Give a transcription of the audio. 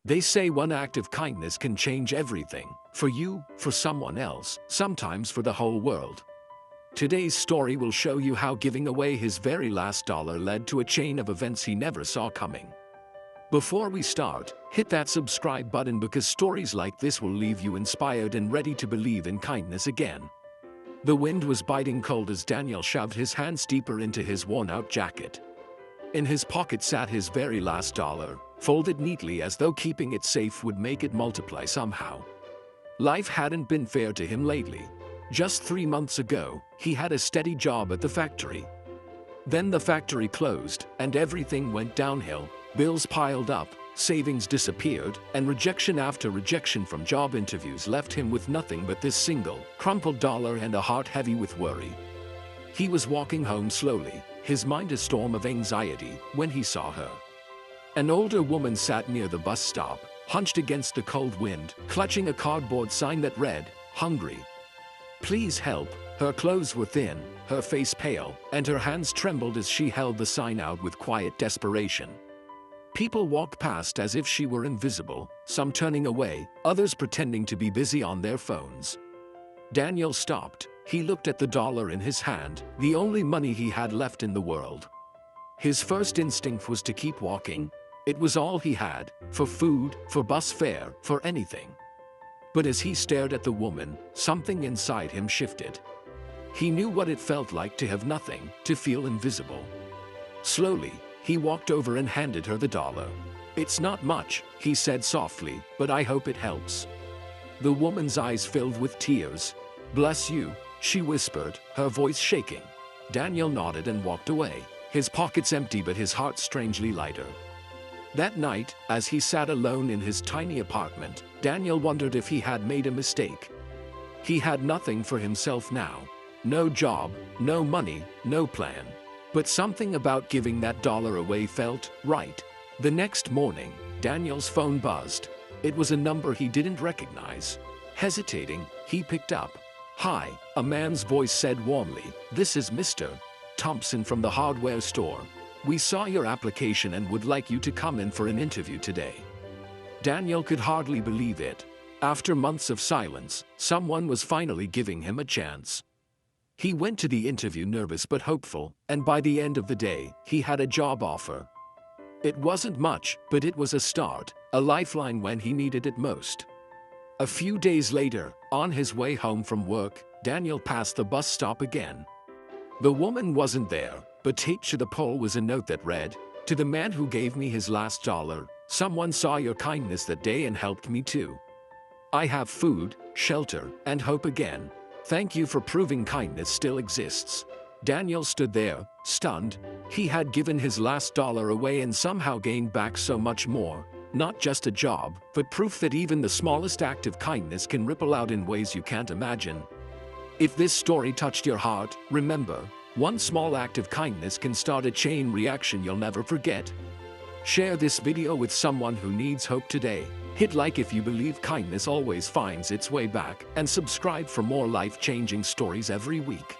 They say one act of kindness can change everything. For you, for someone else, sometimes for the whole world. Today's story will show you how giving away his very last dollar led to a chain of events he never saw coming. Before we start, hit that subscribe button because stories like this will leave you inspired and ready to believe in kindness again. The wind was biting cold as Daniel shoved his hands deeper into his worn-out jacket. In his pocket sat his very last dollar, folded neatly as though keeping it safe would make it multiply somehow. Life hadn't been fair to him lately. Just 3 months ago, he had a steady job at the factory. Then the factory closed, and everything went downhill. Bills piled up, savings disappeared, and rejection after rejection from job interviews left him with nothing but this single, crumpled dollar and a heart heavy with worry. He was walking home slowly, his mind a storm of anxiety, when he saw her. An older woman sat near the bus stop, hunched against the cold wind, clutching a cardboard sign that read, "Hungry. Please help." Her clothes were thin, her face pale, and her hands trembled as she held the sign out with quiet desperation. People walked past as if she were invisible, some turning away, others pretending to be busy on their phones. Daniel stopped. He looked at the dollar in his hand, the only money he had left in the world. His first instinct was to keep walking. It was all he had, for food, for bus fare, for anything. But as he stared at the woman, something inside him shifted. He knew what it felt like to have nothing, to feel invisible. Slowly, he walked over and handed her the dollar. "It's not much," he said softly, "but I hope it helps." The woman's eyes filled with tears. "Bless you," she whispered, her voice shaking. Daniel nodded and walked away, his pockets empty but his heart strangely lighter. That night, as he sat alone in his tiny apartment, Daniel wondered if he had made a mistake. He had nothing for himself now. No job, no money, no plan. But something about giving that dollar away felt right. The next morning, Daniel's phone buzzed. It was a number he didn't recognize. Hesitating, he picked up. "Hi," a man's voice said warmly. "This is Mr. Thompson from the hardware store. We saw your application and would like you to come in for an interview today." Daniel could hardly believe it. After months of silence, someone was finally giving him a chance. He went to the interview nervous but hopeful, and by the end of the day, he had a job offer. It wasn't much, but it was a start, a lifeline when he needed it most. A few days later, on his way home from work, Daniel passed the bus stop again. The woman wasn't there, but taped to the pole was a note that read, "To the man who gave me his last dollar, someone saw your kindness that day and helped me too. I have food, shelter, and hope again. Thank you for proving kindness still exists." Daniel stood there, stunned. He had given his last dollar away and somehow gained back so much more. Not just a job, but proof that even the smallest act of kindness can ripple out in ways you can't imagine. If this story touched your heart, remember, one small act of kindness can start a chain reaction you'll never forget. Share this video with someone who needs hope today. Hit like if you believe kindness always finds its way back, and subscribe for more life-changing stories every week.